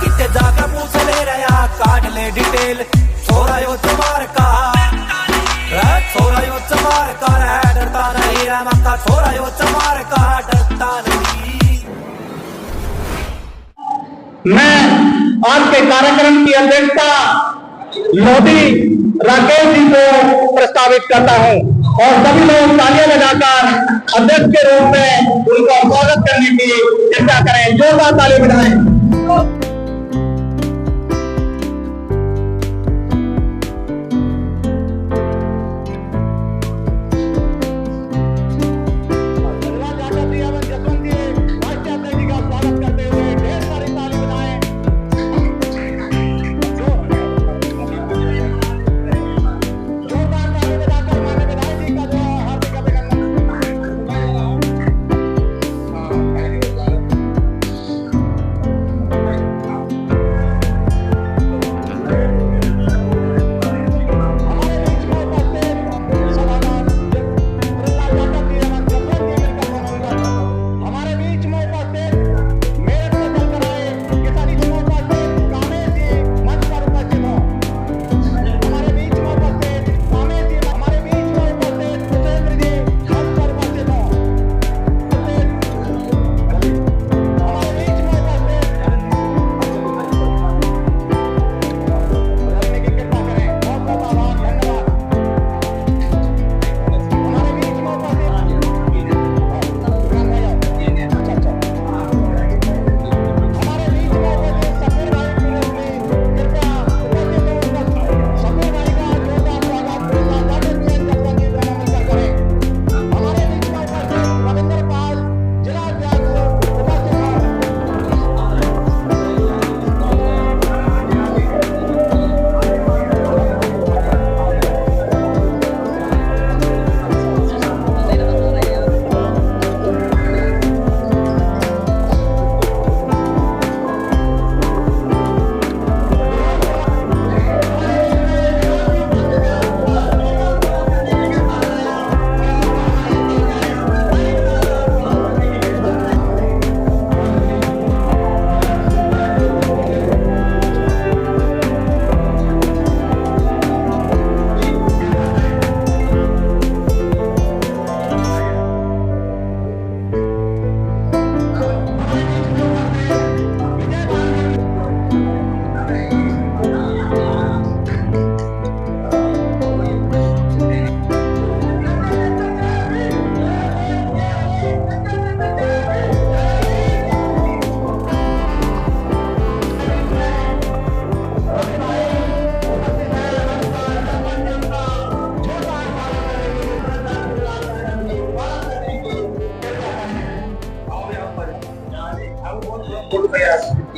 कितने जाकर पूछ ले रहा काट ले डिटेल छोरा यो चमार का छोरा यो चमार का डरता नहीं रे मक्का छोरा यो चमार का डरता नहीं। मैं आज के कार्यक्रम की अध्यक्षता लोधी राकेश जी को प्रस्तावित करता हूं और सभी लोग तालियां लगाकर अध्यक्ष के रूप में उनका स्वागत करने की चर्चा करें। जोरदार ताली बजाएं।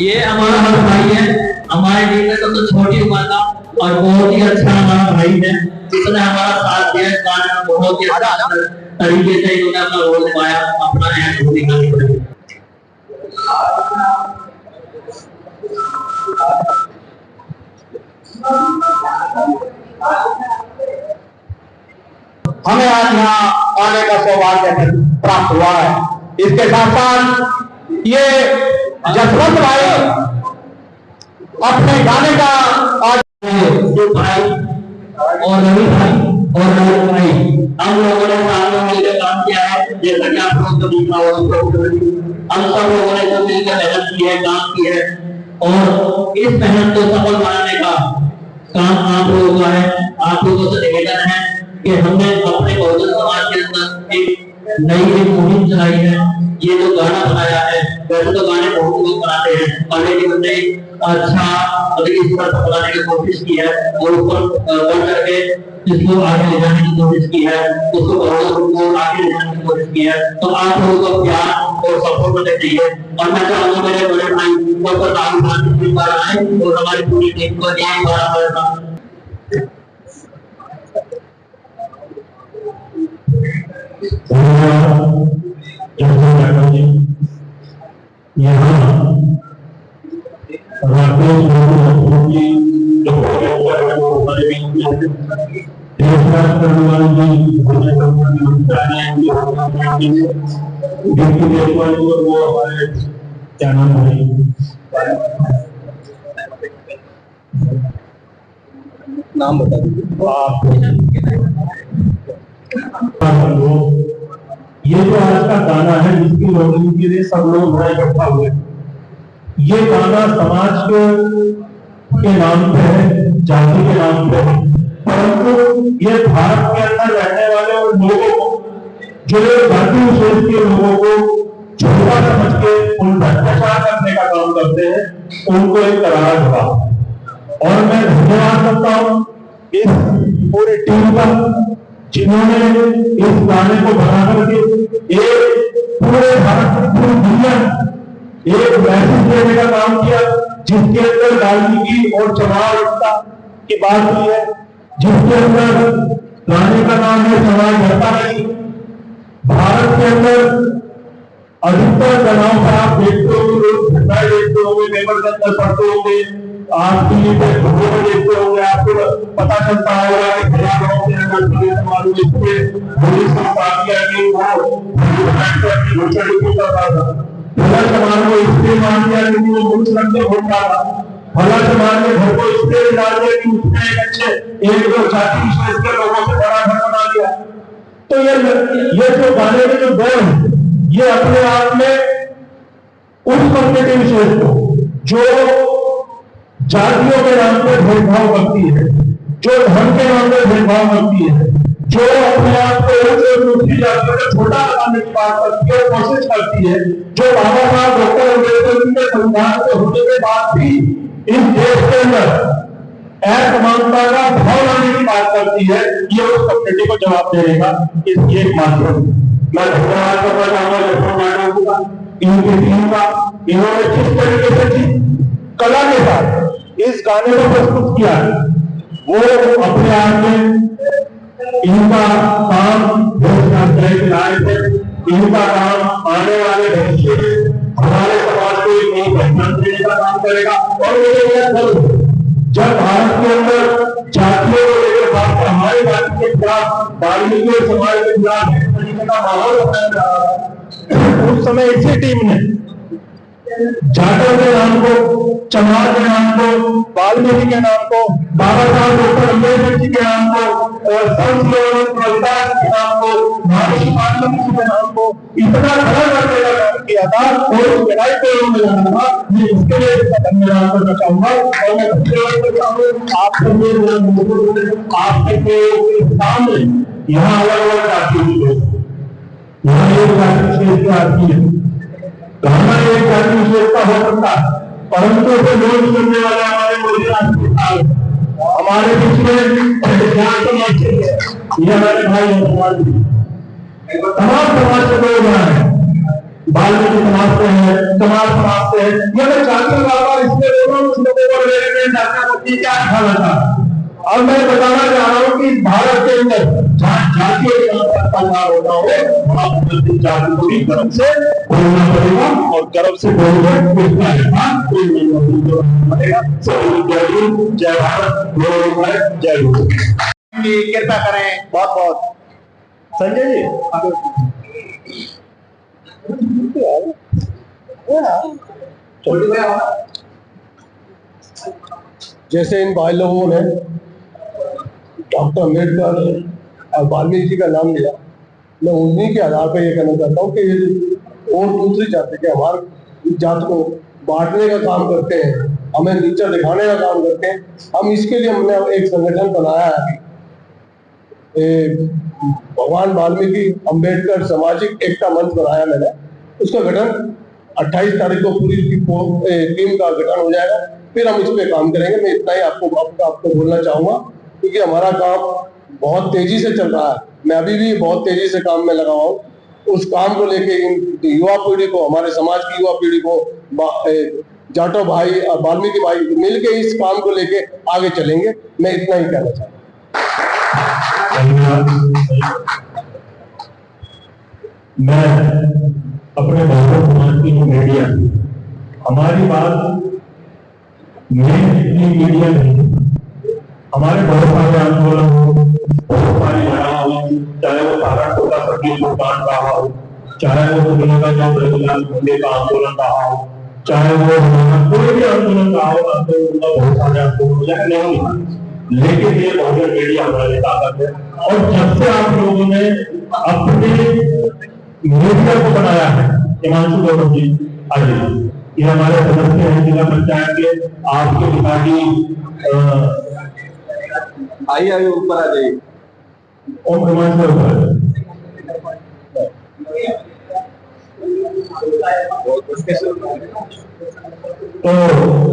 ये हमारा हर भाई है, हमारे टीम में सबसे छोटी उम्र का और बहुत ही अच्छा हमारा भाई है जिसने हमारा साथ दिया। इस गाने में बहुत ही अच्छा तरीके से इन्होंने अपना रोल निभाया, अपना अहम दिखाने को। हमें आज यहाँ आने का सौभाग्य प्राप्त हुआ है। इसके साथ साथ ये जसवंत भाई अपने गाने का आज भाई और रवि भाई और रवि भाई हम लोगों ने साथ में मिलकर काम किया है। जैसा कि आप लोग को दिखा हो हम सब लोगों ने जो मिलकर मेहनत की है, काम की है और इस मेहनत को सफल बनाने का काम आप लोगों का है। आप लोगों से निवेदन है कि हमने अपने बहुजन समाज के अंदर एक नई मुहिम चलाई है। ये जो गाना बनाया है, वैसे तो गाने बहुत लोग बनाते हैं और लेकिन हमने अच्छा इस पर बनाने की कोशिश की है और ऊपर बढ़ करके इसको आगे ले जाने की कोशिश की है, उसको को आगे ले जाने की कोशिश की है। तो आप लोगों को प्यार और सपोर्ट करना चाहिए और मैं चाहूंगा मेरे बड़े भाई और राहुल बार आए और हमारी पूरी टीम को यही बार हमारे साथ यहाँ क्या नाम है नाम बता दीजिए। ये जो आज का गाना है जिसकी लोडिंग के लिए सब लोग बड़ा इकट्ठा हुए, ये गाना समाज के नाम पे है, जाति के नाम पे है, परंतु ये भारत के अंदर रहने वाले उन लोगों को, जो जाति विशेष के लोगों को छोटा समझ के उन पर अत्याचार करने का काम करते हैं, उनको एक करारा हुआ। और मैं धन्यवाद करता हूं इस पूरी टीम का, जिन्होंने इस गाने को बना करके एक पूरे भारत की पूरी दुनिया एक मैसेज देने का काम किया, जिसके अंदर वाल्मीकि और चमार एकता की बात हुई है, जिसके अंदर गाने का नाम है समाज डरता नहीं। भारत के अंदर अधिकतर तनाव का आप देखते होंगे, लोग घटनाएं देखते होंगे, पेपर के अंदर पढ़ते होंगे, आप टीवी पे खबरों में देखते होंगे, आपको पता चलता होगा कि गांव के अंदर पुलिस की पार्टियां की वो कर रहा था, भला समाज को इसलिए मान दिया क्योंकि वो मुख्य रंग से वोट रहा था, भला समाज ने घर को इसलिए डाल दिया कि उसने एक अच्छे एक दो जाति विशेष के लोगों से बड़ा घर बना दिया। तो ये जो गाने के जो दौर है, ये अपने आप में उस कम्युनिटी विशेष को जो जातियों के नाम पर भेदभाव करती है, जो धर्म के नाम पर भेदभाव करती है, जो अपने आप को एक से दूसरी जातियों को छोटा बनाने की बात करती है, कोशिश करती है, जो बाबा साहब डॉक्टर अम्बेडकर जी के संविधान के होने के बाद भी इस देश के अंदर असमानता का भाव लाने की बात करती है, ये उस कम्युनिटी को जवाब देगा इस एक माध्यम। मैं धन्यवाद करना चाहूंगा इनकी टीम का, इन्होंने जिस तरीके से कला के साथ इस गाने को प्रस्तुत किया वो अपने आप में इनका काम इनका काम आने वाले भविष्य में हमारे समाज को एक नई पहचान देने का काम करेगा। और जब भारत के अंदर जातियों को लेकर बात हमारे जाति के खिलाफ, वाल्मीकि समाज के खिलाफ तरीके का माहौल बनाया जा रहा है, उस समय इसी टीम ने जाटों के नाम को, चमार के नाम को, वाल्मीकि के नाम को, बाबा साहब डॉक्टर अम्बेडकर जी के नाम को और संत रविदास के नाम को, महर्षि वाल्मीकि के नाम को इतना खड़ा करने का काम किया था और उस लड़ाई को उन्होंने लड़ा था। मैं इसके लिए इसका धन्यवाद करना चाहूंगा। और मैं धन्यवाद करता हूँ आपके सामने यहाँ अलग अलग जाति है, यहाँ एक जाति विशेष आती है, गाना एक जाति विशेषता हो सकता है, परंतु उसे लोग सुनने वाले हमारे मोदी राष्ट्र हमारे बीच में ये हमारे भाई समाज तमाम समाज से लोग हैं, वाल्मीकि समाज से है, समाज समाज से है, मैं जाति बार इसलिए बोल रहा हूँ उस लोगों को लेकर जाति क्या खाना था। और मैं बताना चाह रहा हूँ कि भारत के अंदर जातियों के होता हो, जाति को भी गर्व से बोलना पड़ेगा और गर्व से बोलना जय भारत, जय हिंद। कृपा करें बहुत बहुत। संजय जी जैसे इन भाई लोगों ने डॉक्टर अम्बेडकर और वाल्मीकि जी का नाम लिया, मैं उन्हीं के आधार पर यह कहना चाहता हूँ कि और दूसरी जाति के हमारे जात को बांटने का काम करते हैं, हमें नीचा दिखाने का काम करते हैं। हम इसके लिए हमने एक संगठन बनाया है, भगवान वाल्मीकि अम्बेडकर सामाजिक एकता मंच बनाया मैंने। उसका गठन 28 तारीख को पूरी टीम का गठन हो जाएगा, फिर हम इस पे काम करेंगे। मैं इतना ही आपको बोलना चाहूंगा क्योंकि हमारा काम बहुत तेजी से चल रहा है, मैं अभी भी बहुत तेजी से काम में लगा हूँ। उस काम को लेके इन युवा पीढ़ी को, हमारे समाज की युवा पीढ़ी को, जाटो भाई और वाल्मीकि भाई मिलके इस काम को लेके आगे चलेंगे। मैं इतना ही कहना चाहता हूँ। मैं अपने भारत समाज की मीडिया, हमारी बात मीडिया नहीं, हमारे बहुत सारे आंदोलन हो, बहुत सारी लड़ाई हुई, चाहे वो सहारनपुर का सर्किट दुकान रहा हो, चाहे वो मंडे का आंदोलन रहा हो, चाहे वो कोई भी आंदोलन रहा हो, आंदोलन का बहुत सारे आंदोलन नहीं, लेकिन ये बहुजन मीडिया हमारी ताकत है। और जब से आप लोगों ने अपने मीडिया को बनाया है, हिमांशु गौतम जी आइए, ये हमारे सदस्य हैं जिला पंचायत के, आपके पिताजी आइए ऊपर आ जाइए। और हिमांशु गौतम तो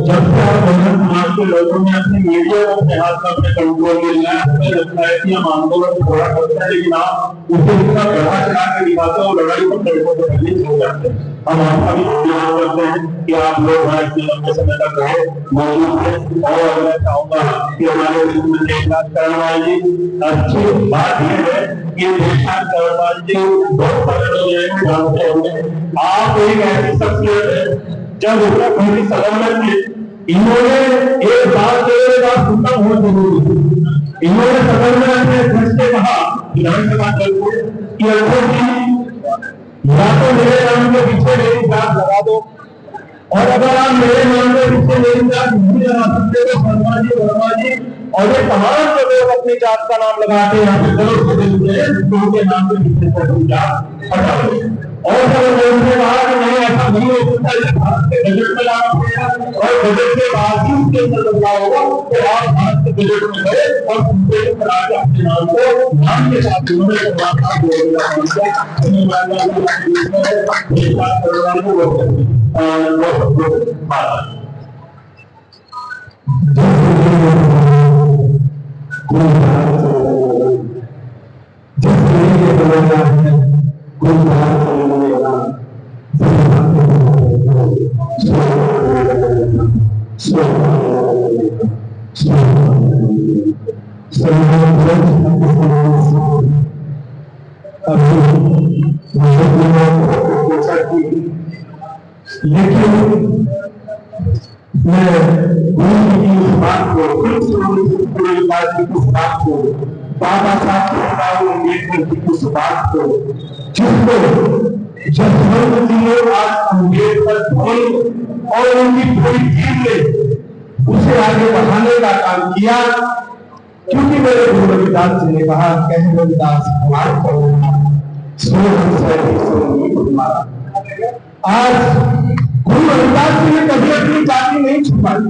जब से आप बहुजन समाज के लोगों ने अपने मीडिया को अपने हाथ में अपने कंट्रोल में लिया, हमें लगता है कि हम आंदोलन थोड़ा करते हैं, लेकिन आप उसे इतना बढ़ा चढ़ा के दिखाते हो, लड़ाई को सड़कों से पहले छोड़ जाते हैं। हम आपका भी धन्यवाद करते हैं कि आप लोग इतने लंबे समय तक रहे मौजूद थे। और मैं चाहूंगा कि हमारे देशराज करणवाल जी, अच्छी बात यह है कि देशराज करणवाल जी बहुत बड़े लोग जानते होंगे, आप एक ऐसी शख्सियत है जब उत्तराखंड की सदन में इन्होंने एक बात सुनना बहुत जरूरी है। इन्होंने सदन में अपने अध्यक्ष से कहा, विधानसभा दल को, कि अध्यक्ष जी या तो मेरे नाम के पीछे मेरी जात लगा दो, और अगर आप मेरे नाम के पीछे मेरी जात नहीं लगा सकते तो शर्मा जी, वर्मा जी और ये तमाम जो लोग अपनी जात का नाम लगाते हैं उनके नाम के पीछे से अपनी जात हटा दो। और जब उन्होंने कहा कि नहीं ऐसा नहीं हो सकता, भारत के बजट में लाना पड़ेगा और बजट के बाद ही उसके अंदर बदलाव होगा, तो आप भारत के बजट में गए और अपने नाम को नाम के साथ उन्होंने लेकिन मैं उस बात को बाबा साहब अम्बेडकर की उस बात को जिसको जसवंत जी ने आज अम्बेडकर भवन और उनकी पूरी टीम ने उसे आगे बढ़ाने का काम किया, क्योंकि मेरे गुरु रविदास जी ने कहा, कहे रविदास हमारे आज गुरु रविदास जी ने कभी अपनी जाति नहीं छुपाई।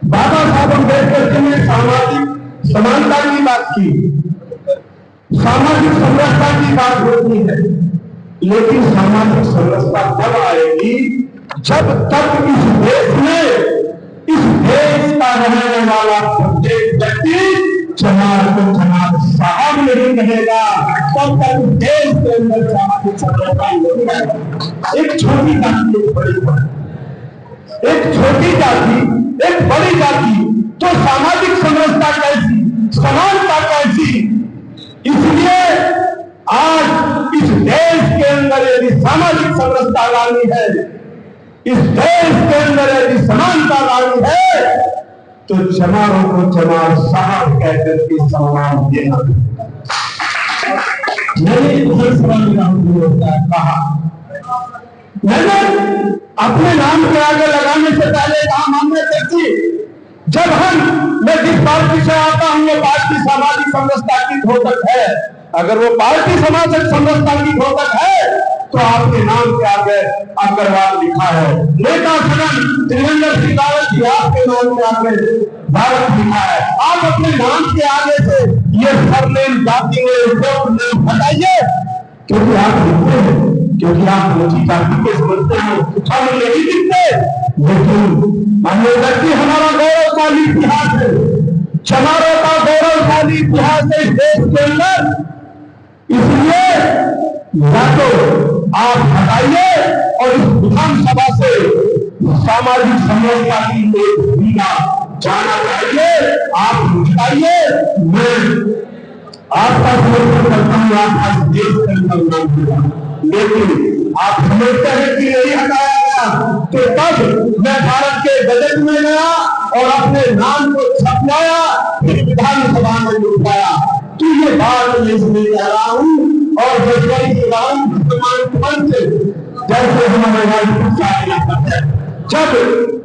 बाबा साहब अम्बेडकर जी ने सामाजिक समानता की बात की, सामाजिक समरसता की बात होती है, लेकिन सामाजिक समरसता तब आएगी जब तक इस देश में इस देश का रहने वाला प्रत्येक व्यक्ति चमार को चमार साहब नहीं कहेगा, तब तक देश के अंदर सामाजिक समरसता नहीं आएगी। एक छोटी जाति, एक बड़ी जाति, एक छोटी जाति, एक बड़ी जाति, तो सामाजिक समरसता कैसी, समानता कैसी। इसलिए आज इस देश के अंदर यदि सामाजिक समरसता लानी है, इस देश के अंदर यदि समानता लानी है, तो चमारों को चमार साहब कहकर के सम्मान देना। कहा मैंने अपने नाम के आगे लगाने से पहले कहा, माननीय अध्यक्ष जी, जब मैं जिस पार्टी से आता हूँ वो पार्टी सामाजिक समरसता की घोषक है, अगर वो पार्टी सामाजिक समरसता की घोषक है तो आपके नाम के आगे अग्रवाल लिखा है, नेता सदन त्रिवेंद्र सिंह रावत जी आपके नाम के आगे भारत लिखा है। आप अपने नाम के आगे से ये सरनेम, जाति नेम हटाइए, क्योंकि आप लिखते हैं, क्योंकि आप ऊंची जाति के समझते हैं, हम नहीं लिखते। लेकिन माननीय हमारा गौरवशाली इतिहास है, चमारों का गौरवशाली इतिहास है इस देश के अंदर, इसलिए या तो आप हटाइए और इस विधानसभा से सामाजिक समरसता की एक भूमिका जाना चाहिए, आप हटाइए। मैं आपका समर्थन करता हूँ, आपका देश के अंदर, लेकिन आप समझते हैं कि नहीं हटाया गया, तो तब मैं भारत के बजट में गया और अपने नाम को छपवाया, फिर विधानसभा में लिखवाया। तो ये बात मैं इसलिए कह रहा हूँ, और जैसे हमारे राजपूत करते हैं, जब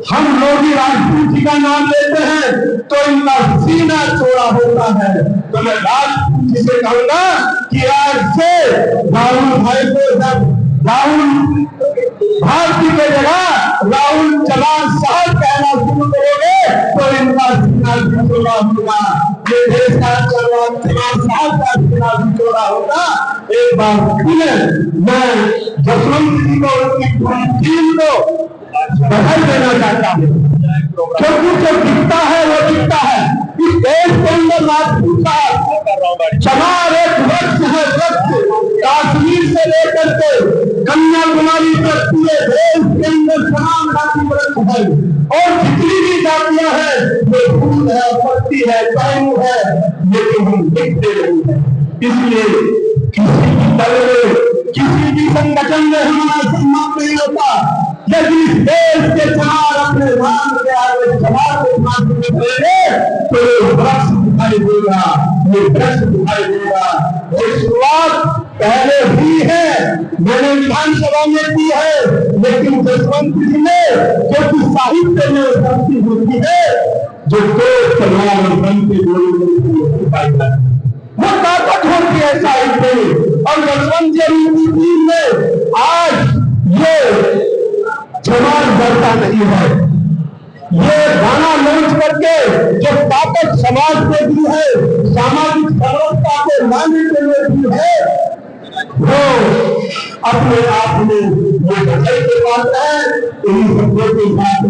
हम लोधी राजपूत जी का नाम लेते हैं तो इनका सीना चौड़ा होता है। तो मैं राजपूत जी से कहूंगा कि आज से राहुल भाई को जब राहुल भारती के जगह राहुल चौहान साहब कहना शुरू करोगे तो इनका सीना भी चौड़ा होगा। ये देश का चौहान साहब का सीना भी चौड़ा होगा। एक बार फिर मैं जसवंत जी को उनकी पूरी टीम को बधाई देना चाहता हूँ, क्योंकि जो दिखता है वो दिखता है। इस देश के अंदर राजपूत का चमार एक वृक्ष है, वृक्ष कश्मीर से लेकर के कन्याकुमारी तक पूरे देश के अंदर तमाम जाति वृक्ष है। और जितनी भी जातियां हैं वो फूल है, पत्ती है, पैनू है, लेकिन हम दिखते नहीं है। इसलिए किसी भी दल में, किसी भी संगठन में हमारा सम्मान नहीं होता। यदि इस देश के चमार अपने राम के आगे चमार को मानते करेंगे तो ये वृक्ष दिखाई देगा, ये वृक्ष दिखाई देगा। ये शुरुआत पहले हुई है, मैंने विधानसभा में की है, लेकिन जसवंत जी ने जो कि साहित्य में उपलब्धि होती है, जो दो चमार के जोड़े वो ताकत होती है साहित्य में। और जसवंत जी ने आज ये चमार बढ़ता नहीं है। ये गाना लॉन्च करके जो ताकत समाज में भी है, सामाजिक समरसता को लाने के लिए भी है, वो अपने आप में ये बधाई के पात्र है। इन शब्दों के साथ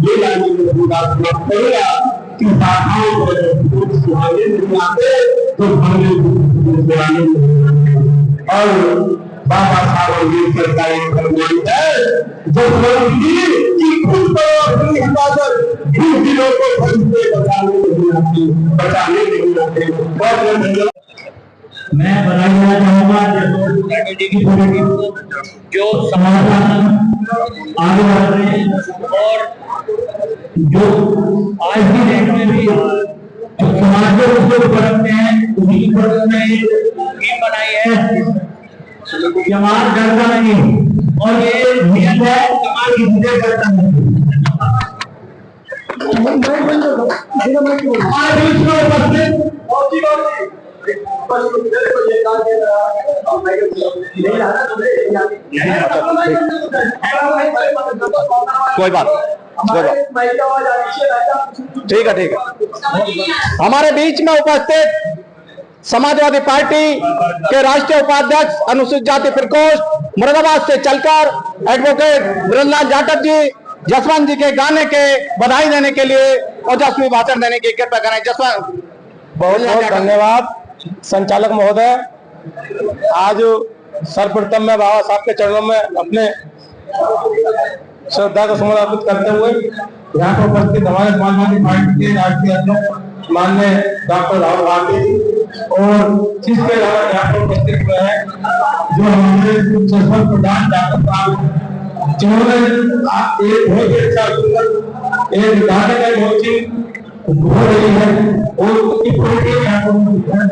ये लाने में पूरा करेगा कि शाखाओं पर सुहाने नहीं आते तो भागे और बाबा साहब अम्बेडकर का एक फरमान है जो की खुद अपनी हिफाजत इन दिनों को फंसते बचाने के लिए आते। बहुत धन्यवाद। मैं बधाई देना चाहूंगा कमेटी की पूरी टीम को जो समाधान आगे बढ़ रहे हैं और जो आज की डेट में भी जो समाज के उसको बढ़ते हैं उन्हीं की मदद में टीम बनाई है। जमात डरता नहीं और ये नियत है जमात किसी करता नहीं। हमारे बीच में उपस्थित कोई बात ठीक है, ठीक है। हमारे बीच में उपस्थित समाजवादी पार्टी के राष्ट्रीय उपाध्यक्ष अनुसूचित जाति प्रकोष्ठ मुरादाबाद से चलकर एडवोकेट ब्रजलाल जाटव जी जसवंत जी के गाने के बधाई देने के लिए ओजस्वी भाषण देने की कृपा करें। जसवंत। बहुत बहुत धन्यवाद संचालक महोदय। आज सर्वप्रथम मैं बाबा साहब के चरणों में अपने श्रद्धा को सुमन अर्पित करते हुए यहाँ पर उपस्थित हमारे समाजवादी पार्टी के राष्ट्रीय अध्यक्ष माननीय डॉक्टर राहुल गांधी जी और जिसके अलावा यहाँ पर उपस्थित हुए हैं जो हमारे जसवंत प्रधान डॉक्टर साहब, जिन्होंने एक बहुत ही अच्छा सुंदर एक गाने का कोचिंग हो रही है और उसकी पूरी टीम यहाँ पर है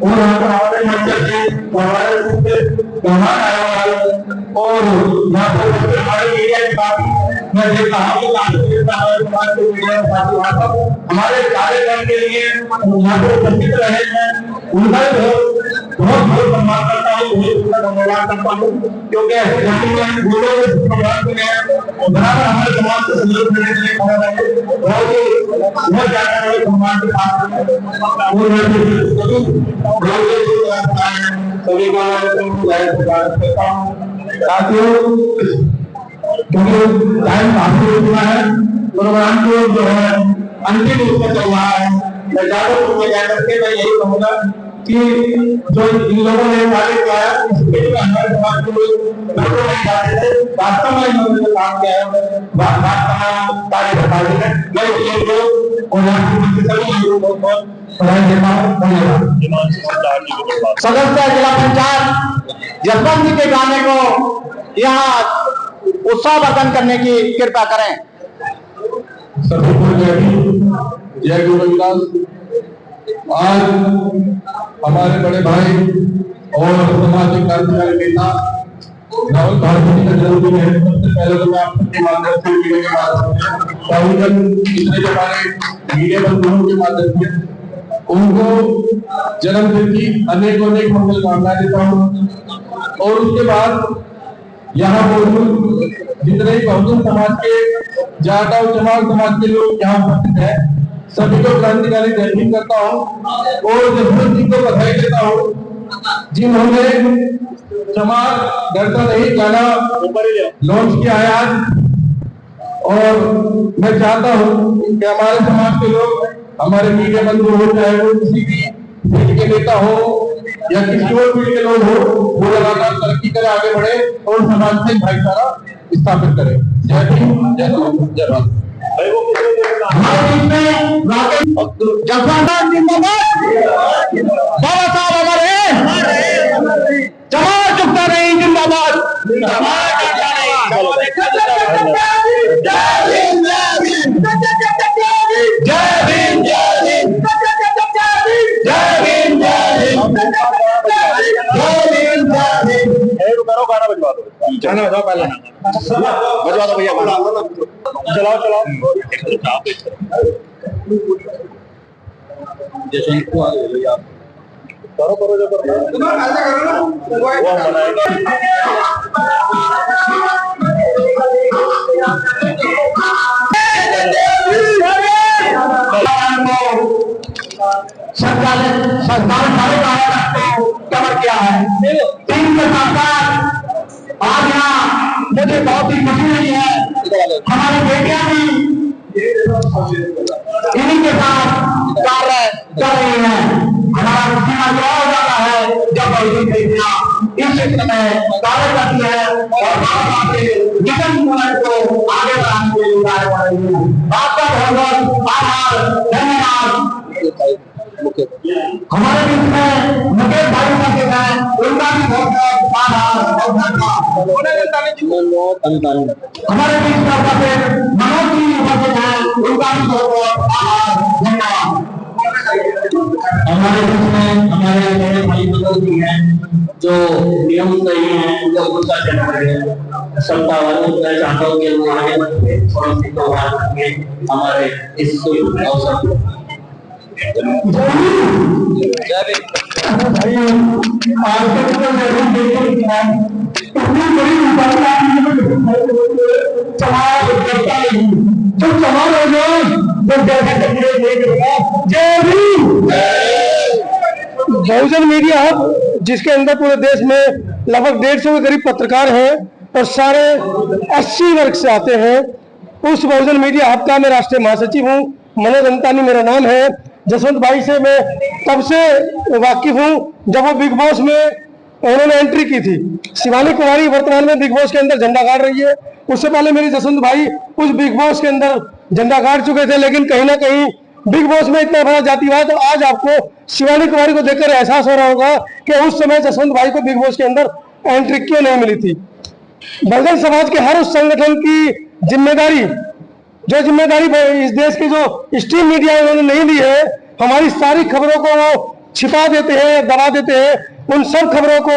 और यहाँ पर हमारे मंचर जी हमारे मेहमान आए और यहाँ पर हमारे मीडिया की बात मैं देखता हूँ हमारे कार्यक्रम के लिए यहाँ पर उपस्थित रहे हैं, उनका बहुत बहुत सम्मान करता हूँ, बहुत धन्यवाद करता हूँ क्योंकि बराबर हमारे समाज को सहयोग देने के लिए बहुत ज्यादा सम्मान के साथ सभी का साथियों क्योंकि टाइम काफी हो चुका है, प्रोग्राम को जो है अंतिम रूप में चल रहा है। मैं जागरूक में जाकर के मैं यही कहूँगा कि जो इन लोगों ने कार्य किया है इसके लिए हमारे समाज के लोग वास्तव में इन्होंने काम किया है, कार्य बता दिया है। मैं इन लोग और यहाँ के सभी लोगों को बधाई देता हूँ। धन्यवाद। सदस्य जिला पंचायत जसवंत जी के गाने को यहाँ उत्साहवर्धन करने की कृपा करें। सभी को जय गुरु रविदास। आज हमारे बड़े भाई और सामाजिक क्रांतिकारी नेता राहुल गांधी जी का जन्मदिन है। सबसे पहले तो मैं आपके माध्यम से मीडिया के माध्यम से इतने जो हमारे मीडिया बंधुओं के माध्यम से उनको जन्मदिन की अनेक मंगल कामनाएं देता हूँ। और उसके बाद यहाँ मौजूद जितने भी बहुजन समाज के जाट और चमार समाज के लोग यहाँ उपस्थित हैं, सभी को क्रांतिकारी जय हिंद करता हूँ और जसवंत जी को बधाई देता हूँ जिन्होंने चमार डरता नहीं गाना लॉन्च किया है आज। और मैं चाहता हूँ कि हमारे समाज के लोग, हमारे मीडिया बंधु हो, चाहे वो किसी भी फील्ड के नेता हो या किसी और फील्ड के लोग हो, वो लगातार तरक्की करे, आगे बढ़े और समाज में भाईचारा स्थापित करे। जय भीम, जय भारत, जय भारत। बाबा साहब हमारे चमार चुकता नहीं, जिंदाबाद। गाना बजवा दो, गाना बजाओ, पहले बजवा दो भैया, चलाओ चलाओ। करो करो जो करो, सरकार कवर किया है। तीन के साथ आज यहाँ मुझे बहुत ही खुशी हुई है, हमारी बेटियां भी इन्हीं के साथ कार्य कर रही हैं। हमारा सीमा जुड़ा हो जाता है जब ऐसी बेटियां इस क्षेत्र में कार्य करती है और मिशन को आगे बढ़ाने के लिए कार्य कर रही है। आपका बहुत बहुत आभार, धन्यवाद। हमारे बीच में मुकेश भाई उपस्थित हैं, उनका भी बहुत बहुत आभार और धन्यवाद। हमारे बीच में उपस्थित मनोज जी उपस्थित हैं, उनका भी बहुत बहुत आभार, धन्यवाद। हमारे बीच में हमारे बड़े भाई मनोज जी हैं जो नियम सही है, जो गुस्सा चल रहे हैं, सत्ता वालों मैं चाहता हूँ कि वो आगे बढ़े और उसी को हमारे इस अवसर को बहुजन मीडिया हब, जिसके अंदर पूरे देश में लगभग 150 के करीब पत्रकार हैं और सारे 80 वर्ग से आते हैं, उस बहुजन मीडिया हब का मैं राष्ट्रीय महासचिव हूँ। मनोज अंतानी मेरा नाम है। जसवंत भाई से मैं तब से वाकिफ हूँ जब वो बिग बॉस में उन्होंने एंट्री की थी। शिवानी कुमारी वर्तमान में बिग बॉस के अंदर झंडा गाड़ रही है। उससे पहले मेरे जसवंत भाई उस बिग बॉस के अंदर झंडा गाड़ चुके थे, लेकिन कहीं ना कहीं बिग बॉस में इतना बड़ा जातिवाद, तो आज आपको शिवानी कुमारी को देखकर एहसास हो रहा होगा कि उस समय जसवंत भाई को बिग बॉस के अंदर एंट्री क्यों नहीं मिली थी। बहुजन समाज के हर उस संगठन की जिम्मेदारी, जो जिम्मेदारी इस देश की जो स्ट्रीम मीडिया उन्होंने नहीं ली है, हमारी सारी खबरों को वो छिपा देते हैं, दबा देते हैं, उन सब खबरों को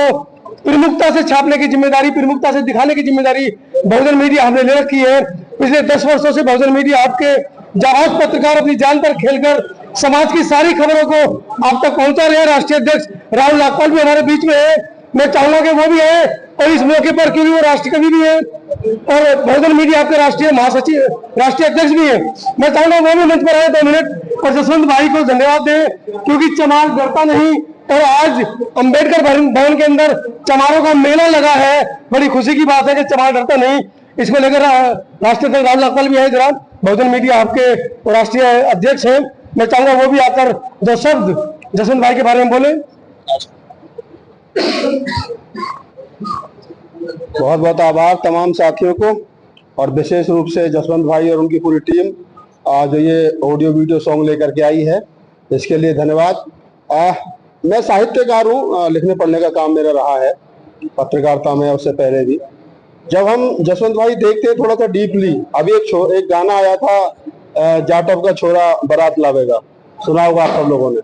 प्रमुखता से छापने की जिम्मेदारी, प्रमुखता से दिखाने की जिम्मेदारी बहुजन मीडिया हमने ले रखी है। पिछले 10 वर्षों से बहुजन मीडिया आपके जाबाज पत्रकार अपनी जान पर खेलकर समाज की सारी खबरों को आप तक पहुंचा रहे हैं। राष्ट्रीय अध्यक्ष राहुल नागपाल भी हमारे बीच में है, मैं चाहूंगा कि वो भी है और इस मौके पर क्योंकि वो राष्ट्रीय कवि भी है और बहुजन मीडिया आपके राष्ट्रीय महासचिव, राष्ट्रीय अध्यक्ष भी है, मैं चाहूंगा वो भी मंच पर आए 2 मिनट और जसवंत भाई को धन्यवाद दें, क्योंकि चमार डरता नहीं और आज अंबेडकर भवन के अंदर चमारों का मेला लगा है। बड़ी खुशी की बात है कि चमार डरता नहीं। इसमें लेकर राष्ट्रीय अध्यक्ष राहुल नागपाल भी है, जनाब बहुजन मीडिया आपके राष्ट्रीय अध्यक्ष हैं, मैं चाहूंगा वो भी आकर 2 शब्द जसवंत भाई के बारे में बोले। बहुत बहुत आभार तमाम साथियों को और विशेष रूप से जसवंत भाई और उनकी पूरी टीम जो ये ऑडियो वीडियो सॉन्ग लेकर के आई है, इसके लिए धन्यवाद। मैं साहित्यकार हूँ, लिखने पढ़ने का काम मेरा रहा है, पत्रकारिता में उससे पहले भी। जब हम जसवंत भाई देखते हैं थोड़ा सा डीपली, अभी एक गाना आया था जाटव का छोरा बारात लावेगा, सुना होगा आप सब लोगों ने।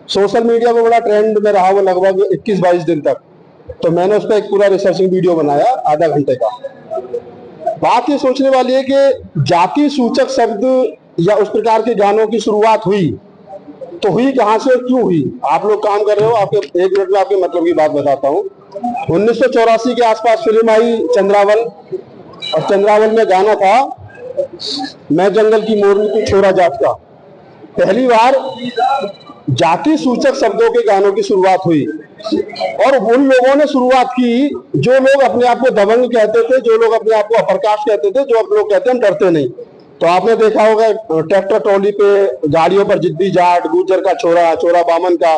सोशल मीडिया पे बड़ा ट्रेंड में रहा वो लगभग 21-22 दिन तक। तो मैंने उस पर एक पूरा रिसर्चिंग वीडियो बनाया आधा घंटे का। बात ये सोचने वाली है कि जाति सूचक शब्द या उस प्रकार के गानों की शुरुआत हुई तो हुई कहां से और क्यों हुई? आप लोग काम कर रहे हो, आपके 1 मिनट में आपके मतलब की बात बताता हूँ। 1984 के आसपास फिल्म आई चंद्रावल, और चंद्रावल में गाना था मैं जंगल की मोरनी तू छोरा जात का। पहली बार जाति सूचक शब्दों के गानों की शुरुआत हुई, और उन लोगों ने शुरुआत की जो लोग अपने आप को दबंग कहते थे, जो लोग अपने आप को अपर कास्ट कहते थे, जो आप लोग कहते हैं हम डरते नहीं। तो आपने देखा होगा ट्रैक्टर ट्रॉली पे गाड़ियों पर जिद्दी जाट, गुर्जर का छोरा, छोरा बामन का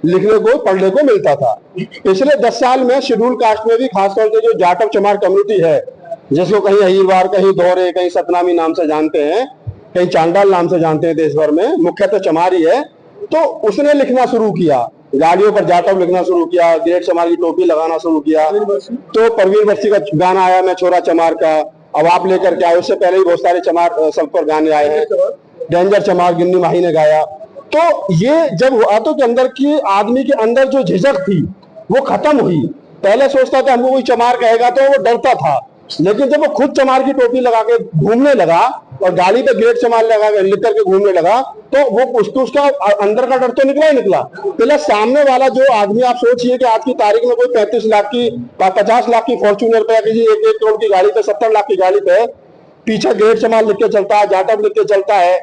लिखने को पढ़ने को मिलता था। पिछले 10 साल में शेड्यूल कास्ट में भी खासतौर से जो जाटव चमार कम्युनिटी है, जिसको कहीं अहीरवार, कहीं दोहरे, कहीं सतनामी नाम से जानते हैं, कहीं चांडाल नाम से जानते हैं, देश भर में मुख्यतः चमारी है, तो उसने लिखना शुरू किया, गाड़ियों पर जाटव लिखना शुरू किया, ग्रेट चमार की टोपी लगाना शुरू किया। तो परवीन बख्शी का गाना आया मैं छोरा चमार का, अब आप लेकर के आए, उससे पहले ही बहुत सारे चमार सब पर गाने आए हैं, डेंजर चमार गिन्नी माही ने गाया। तो ये जब हुआ तो अंदर की आदमी के अंदर जो झिझक थी वो खत्म हुई। पहले सोचता था हमको कोई चमार कहेगा तो वो डरता था, लेकिन जब वो खुद चमार की टोपी लगा के घूमने लगा और गाड़ी पे ग्रेट चमार लगा लिख करके घूमने लगा, तो वो उसका अंदर का डर तो निकला ही निकला। पहले सामने वाला जो आदमी, आप सोचिए कि आज की तारीख में कोई 35 लाख की 50 लाख की फॉर्च्यूनर पे, किसी 1 करोड़ की गाड़ी पे, 70 लाख की गाड़ी पे पीछे ग्रेट चमार लिख के चलता है, जाटव लिख के चलता है,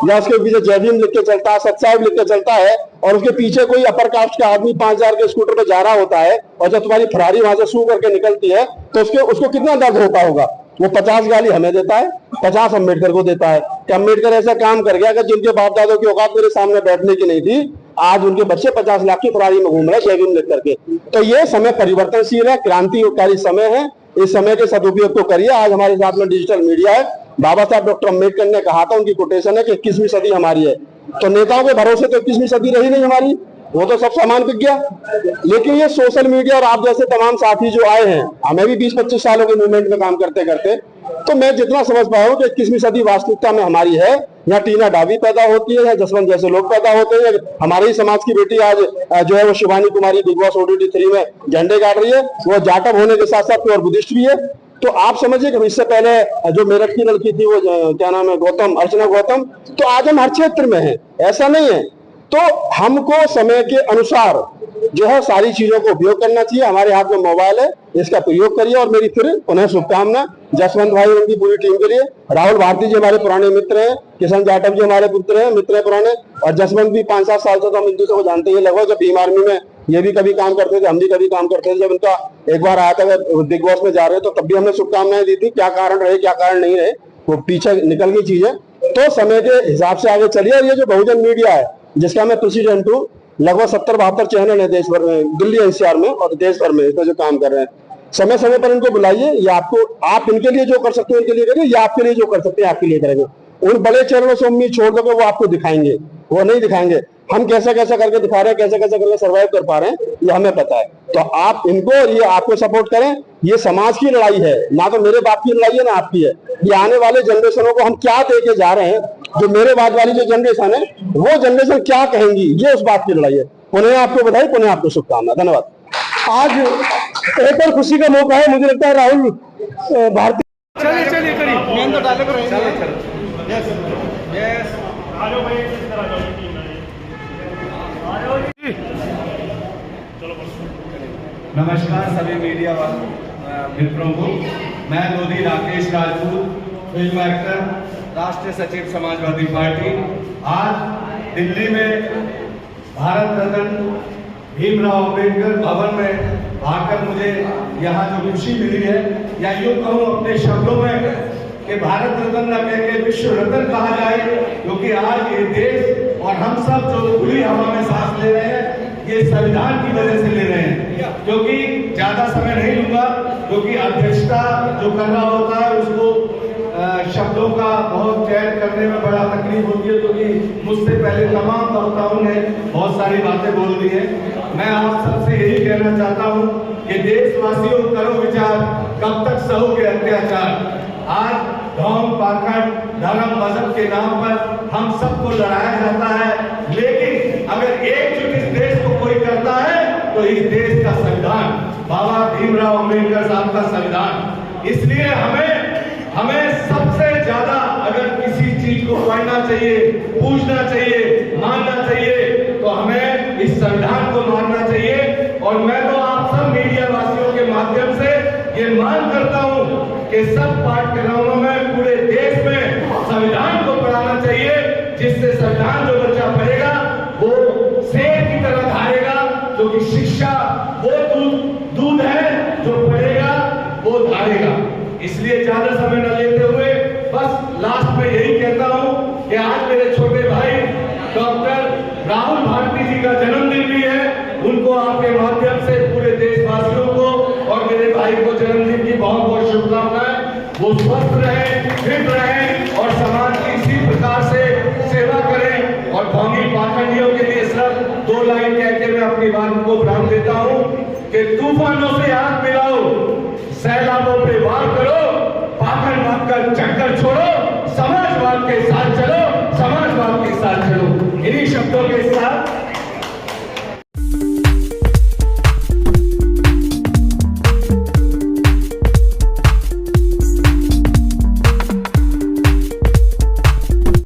या उसके पीछे जय भीम लिख के चलता है, सतसाहिब लिख के चलता है, और उसके पीछे कोई अपर कास्ट का आदमी 5000 के स्कूटर पे जा रहा होता है, और जब तुम्हारी फरारी वहां से सू करके निकलती है तो उसको कितना दर्द होता होगा। वो 50 गाली हमें देता है, 50 अम्बेडकर को देता है कि अम्बेडकर ऐसा काम कर गया कि जिनके बाप दादों की औकात मेरे सामने बैठने की नहीं थी, आज उनके बच्चे 50 लाख की फरारी में घूम रहे जय भीम लिख करके। तो ये समय परिवर्तनशील है, क्रांतिकारी समय है, इस समय के सदुपयोग को करिए। आज हमारे साथ में डिजिटल मीडिया है। बाबा साहब डॉक्टर अम्बेडकर ने कहा था, उनकी कोटेशन है कि 21वीं सदी हमारी है। तो नेताओं के भरोसे तो 21वीं सदी रही नहीं हमारी, वो तो सब सामान बिक गया। लेकिन ये सोशल मीडिया और आप जैसे तमाम साथी जो आए हैं, हमें भी 20-25 सालों के मूवमेंट में काम करते करते, तो मैं जितना समझ पाया हूँ कि 21वीं सदी वास्तविकता में हमारी है। यहाँ टीना डाबी पैदा होती है, यहाँ जसवंत जैसे लोग पैदा होते हैं। हमारे ही समाज की बेटी आज जो है वो Shivani Kumari big boss OTT 3 में झंडे गाड़ रही है, वो जाटव होने के साथ साथ प्योर बुद्धिस्ट भी है। तो आप समझिए कि इससे पहले जो मेरठ की लड़की थी, वो क्या नाम है, अर्चना गौतम, तो आज हम हर क्षेत्र में हैं, ऐसा नहीं है। तो हमको समय के अनुसार जो है सारी चीजों को उपयोग करना चाहिए। हमारे हाथ में मोबाइल है, इसका प्रयोग करिए। और मेरी फिर पुनः शुभकामना जसवंत भाई और उनकी पूरी टीम के लिए। राहुल भारती जी हमारे पुराने मित्र हैं, किशन जाटव जी हमारे पुत्र हैं, मित्र हैं पुराने, और जसवंत भी 5-7 साल से तो हम एक दूसरे को जानते ही लगभग। जब भीम आर्मी में ये भी कभी काम करते थे, हम भी कभी काम करते थे। जब उनका एक बार आया था बिग बॉस में जा रहे तो तब भी हमने शुभकामनाएं दी थी। क्या कारण रहे क्या कारण नहीं रहे वो पीछे निकल गई चीजें। तो समय के हिसाब से आगे चलिए। और ये जो बहुजन मीडिया है जिसका मैं प्रेसिडेंट हूँ, लगभग 70-72 चैनल है देश भर में, दिल्ली NCR में और देश भर में इसमें जो काम कर रहे हैं। समय समय पर इनको बुलाइए। ये आपको, आप इनके लिए जो कर सकते हो इनके लिए करिए, या आपके लिए जो कर सकते हैं आपके लिए करेंगे। उन बड़े चैनलों से उम्मीद छोड़ दोगे वो आपको दिखाएंगे, वो नहीं दिखाएंगे। हम कैसे कैसे करके दिखा रहे हैं, कैसे कैसे करके सर्वाइव कर पा रहे हैं, ये हमें पता है। तो आप इनको और ये आपको सपोर्ट करें। ये समाज की लड़ाई है, ना तो मेरे बाप की लड़ाई है ना आपकी है। ये आने वाले जनरेशनों को हम क्या दे के जा रहे हैं, जो मेरे बाद वाली जो जनरेशन है वो जनरेशन क्या कहेंगी, ये उस बात की लड़ाई है। पुनः आपको बधाई, पुनः आपको शुभकामना, धन्यवाद। आज एक और खुशी का मौका है, मुझे लगता है राहुल भारती नमस्कार सभी मीडिया मित्रों को। मैं लोधी राकेश राजपूत, फिल्म एक्टर, राष्ट्रीय सचिव समाजवादी पार्टी। आज दिल्ली में भारत रत्न भीमराव अम्बेडकर भवन में आकर मुझे यहाँ जो खुशी मिली है, या यूँ कहूँ अपने शब्दों में कि भारत रत्न न कह के विश्व रत्न कहा जाए, क्योंकि आज ये देश और हम सब जो खुली हवा में सांस ले रहे हैं ये संविधान की वजह से ले रहे हैं। क्योंकि ज्यादा समय नहीं लूंगा, क्योंकि अध्यक्षता जो कर रहा होता है उसको शब्दों का बहुत चयन करने में बड़ा तकलीफ होती है, क्योंकि मुझसे पहले तमाम वक्ताओं ने बहुत सारी बातें बोल दी है। मैं आप सबसे यही कहना चाहता हूँ कि देशवासियों करो विचार, कब तक सहोगे अत्याचार। आज ढोंग पाखंड धर्म मजहब के नाम पर हम सबको लड़ाया जाता है, लेकिन अगर एकजुट इस देश को कोई करता है तो इस देश का संविधान, बाबा भीमराव अम्बेडकर साहब का संविधान। इसलिए हमें हमें सबसे ज्यादा अगर किसी चीज को पढ़ना चाहिए, पूछना चाहिए, मानना चाहिए तो हमें इस संविधान को मानना चाहिए। और मैं तो आप सब मीडिया वासियों के माध्यम से ये मांग करता हूं कि सब पाठ्यक्रमों में पूरे देश में संविधान को पढ़ाना चाहिए, जिससे संविधान जो बच्चा पढ़ेगा वो शेर की तरह धारेगा, क्योंकि शिक्षा वो दूध है जो पढ़ेगा वो धारेगा। इसलिए ज्यादा समय न लेते हुए बस लास्ट में यही कहता हूं कि आज मेरे छोटे भाई डॉक्टर राहुल भारती जी का जन्मदिन भी है। उनको आपके माध्यम से पूरे देशवासियों को और मेरे भाई को जन्मदिन की बहुत बहुत शुभकामनाएं। वो स्वस्थ रहें, फिट रहें और समाज की इसी प्रकार से सेवा करें। और ढोंगी पाखंडियों के लिए सिर्फ 2 लाइन कह के मैं अपनी बात को विराम देता हूं कि तूफानों से हाथ मिलाओ, सैलाबों पे वार करो, पाखंडवाद का चक्कर छोड़ो, समाजवाद के साथ चलो, समाजवाद के साथ चलो। इन्हीं शब्दों के साथ